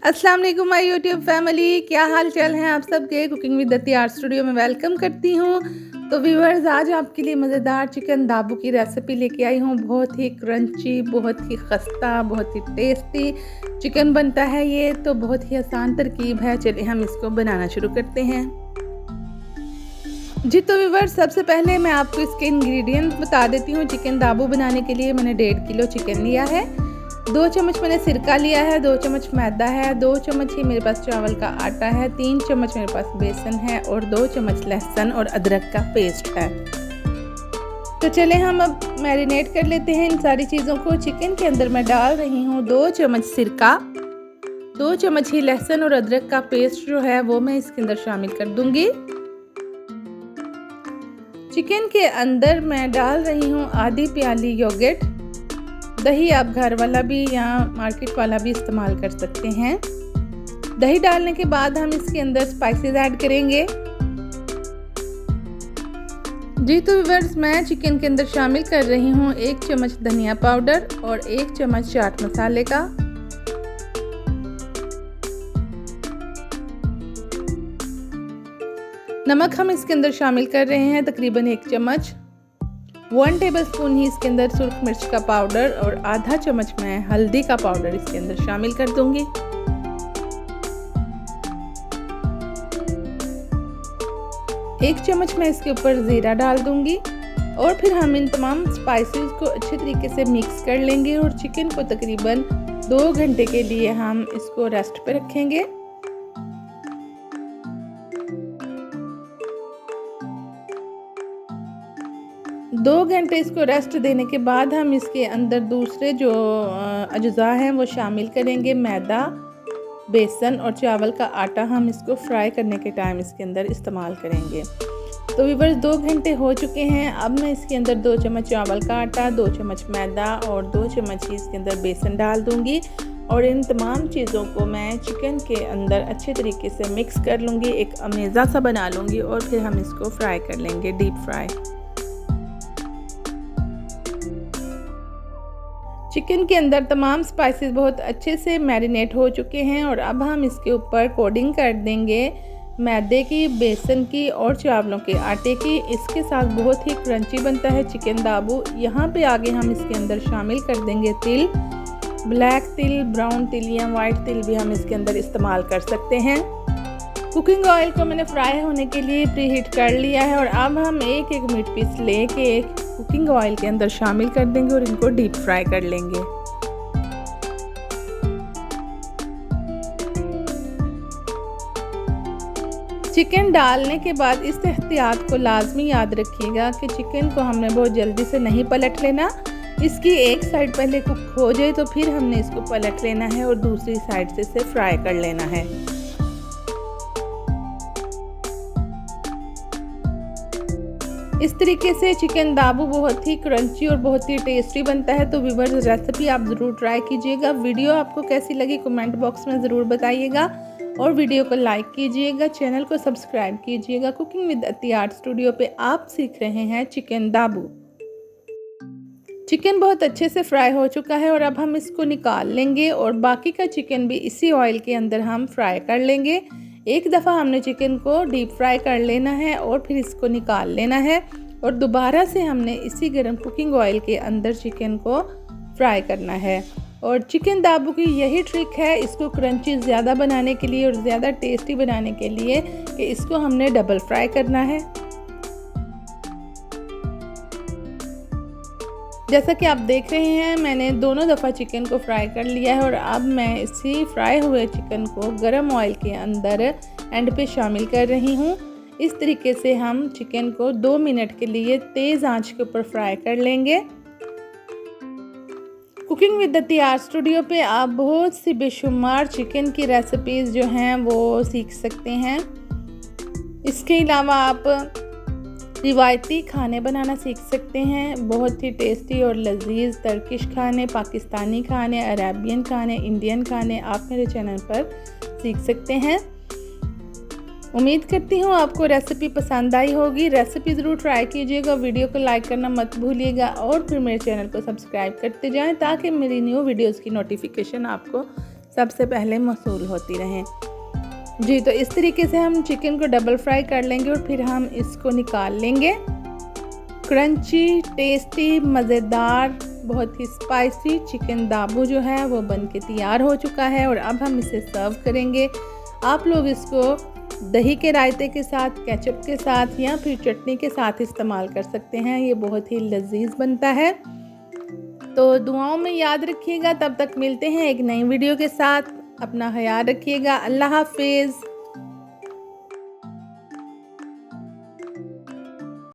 अस्सलाम वालेकुम my YouTube family, क्या हाल चाल हैं आप सबके। कुकिंग विद दत्ती आर्ट स्टूडियो में वेलकम करती हूँ। तो व्यूअर्स, आज आपके लिए मज़ेदार चिकन दाबू की रेसिपी लेके आई हूँ। बहुत ही क्रंची, बहुत ही खस्ता, बहुत ही टेस्टी चिकन बनता है ये। तो बहुत ही आसान तरकीब है, चलिए हम इसको बनाना शुरू करते हैं। जी तो व्यूअर्स, सबसे पहले मैं आपको इसके इंग्रेडिएंट्स बता देती हूँ। चिकन दाबू बनाने के लिए मैंने 1.5 किलो चिकन लिया है। 2 चम्मच मैंने सिरका लिया है, 2 चम्मच मैदा है, 2 चम्मच ही मेरे पास चावल का आटा है, 3 चम्मच मेरे पास बेसन है और 2 चम्मच लहसुन और अदरक का पेस्ट है। तो चले हम अब मैरिनेट कर लेते हैं इन सारी चीज़ों को। चिकन के अंदर मैं डाल रही हूँ 2 चम्मच सिरका, 2 चम्मच ही लहसुन और अदरक का पेस्ट जो है वो मैं इसके अंदर शामिल कर दूंगी। चिकन के अंदर मैं डाल रही हूँ आधी प्याली योगर्ट। दही आप घर वाला भी या मार्केट वाला भी इस्तेमाल कर सकते हैं। दही डालने के बाद हम इसके अंदर स्पाइसेस ऐड करेंगे। जी तो व्यूअर्स, मैं चिकन के अंदर शामिल कर रही हूँ 1 चम्मच धनिया पाउडर और 1 चम्मच चाट मसाले का। नमक हम इसके अंदर शामिल कर रहे हैं तकरीबन 1 चम्मच। 1 टेबलस्पून ही इसके अंदर सुर्ख मिर्च का पाउडर और आधा चम्मच मैं हल्दी का पाउडर इसके अंदर शामिल कर दूंगी। एक चम्मच मैं इसके ऊपर ज़ीरा डाल दूंगी और फिर हम इन तमाम स्पाइसेस को अच्छे तरीके से मिक्स कर लेंगे और चिकन को तकरीबन 2 घंटे के लिए हम इसको रेस्ट पे रखेंगे। 2 घंटे इसको रेस्ट देने के बाद हम इसके अंदर दूसरे जो अज्जा हैं वो शामिल करेंगे। मैदा, बेसन और चावल का आटा हम इसको फ्राई करने के टाइम इसके अंदर इस्तेमाल करेंगे। तो व्यूअर्स, 2 घंटे हो चुके हैं। अब मैं इसके अंदर 2 चम्मच चावल का आटा, 2 चम्मच मैदा और 2 चम्मच ही इसके अंदर बेसन डाल दूंगी और इन तमाम चीज़ों को मैं चिकन के अंदर अच्छे तरीके से मिक्स कर लूँगी, एक अमेज़ा सा बना लूँगी और फिर हम इसको फ्राई कर लेंगे, डीप फ्राई। चिकन के अंदर तमाम स्पाइसेस बहुत अच्छे से मैरिनेट हो चुके हैं और अब हम इसके ऊपर कोटिंग कर देंगे मैदे की, बेसन की और चावलों के आटे की। इसके साथ बहुत ही क्रंची बनता है चिकन दाबू। यहाँ पे आगे हम इसके अंदर शामिल कर देंगे तिल, ब्लैक तिल, ब्राउन तिल या वाइट तिल भी हम इसके अंदर इस्तेमाल कर सकते हैं। कुकिंग ऑयल को मैंने फ्राई होने के लिए प्री हीट कर लिया है और अब हम एक एक मीट पीस लेके कुकिंग ऑयल के अंदर शामिल कर देंगे और इनको डीप फ्राई कर लेंगे। चिकन डालने के बाद इस एहतियात को लाजमी याद रखिएगा कि चिकन को हमने बहुत जल्दी से नहीं पलट लेना। इसकी एक साइड पहले कुक हो जाए तो फिर हमने इसको पलट लेना है और दूसरी साइड से इसे फ्राई कर लेना है। इस तरीके से चिकन दाबू बहुत ही क्रंची और बहुत ही टेस्टी बनता है। तो व्यूअर्स, रेसिपी आप ज़रूर ट्राई कीजिएगा। वीडियो आपको कैसी लगी कमेंट बॉक्स में ज़रूर बताइएगा और वीडियो को लाइक कीजिएगा, चैनल को सब्सक्राइब कीजिएगा। कुकिंग विद दत्ती आर्ट स्टूडियो पे आप सीख रहे हैं चिकन दाबू। चिकन बहुत अच्छे से फ्राई हो चुका है और अब हम इसको निकाल लेंगे और बाकी का चिकन भी इसी ऑयल के अंदर हम फ्राई कर लेंगे। एक दफ़ा हमने चिकन को डीप फ्राई कर लेना है और फिर इसको निकाल लेना है और दोबारा से हमने इसी गर्म कुकिंग ऑयल के अंदर चिकन को फ्राई करना है। और चिकन दाबू की यही ट्रिक है इसको क्रंची ज़्यादा बनाने के लिए और ज़्यादा टेस्टी बनाने के लिए कि इसको हमने डबल फ्राई करना है। जैसा कि आप देख रहे हैं, मैंने दोनों दफ़ा चिकन को फ्राई कर लिया है और अब मैं इसी फ्राई हुए चिकन को गरम ऑयल के अंदर एंड पे शामिल कर रही हूँ। इस तरीके से हम चिकन को 2 मिनट के लिए तेज़ आंच के ऊपर फ्राई कर लेंगे। कुकिंग विद दत्ती आर्ट स्टूडियो पे आप बहुत सी बेशुमार चिकन की रेसिपीज़ जो हैं वो सीख सकते हैं। इसके अलावा आप रिवायती खाने बनाना सीख सकते हैं, बहुत ही टेस्टी और लजीज टर्किश खाने, पाकिस्तानी खाने, अरेबियन खाने, इंडियन खाने आप मेरे चैनल पर सीख सकते हैं। उम्मीद करती हूँ आपको रेसिपी पसंद आई होगी। रेसिपी ज़रूर ट्राई कीजिएगा, वीडियो को लाइक करना मत भूलिएगा और फिर मेरे चैनल को सब्सक्राइब करते जाएं ताकि मेरी न्यू वीडियोज़ की नोटिफिकेशन आपको सबसे पहले मौसूल होती रहें। जी, तो इस तरीके से हम चिकन को डबल फ्राई कर लेंगे और फिर हम इसको निकाल लेंगे। क्रंची, टेस्टी, मज़ेदार, बहुत ही स्पाइसी चिकन दाबू जो है वो बन के तैयार हो चुका है और अब हम इसे सर्व करेंगे। आप लोग इसको दही के रायते के साथ, केचप के साथ या फिर चटनी के साथ इस्तेमाल कर सकते हैं। ये बहुत ही लजीज बनता है। तो दुआओं में याद रखिएगा। तब तक मिलते हैं एक नई वीडियो के साथ। अपना ख्याल रखिएगा। अल्लाह हाफिज़।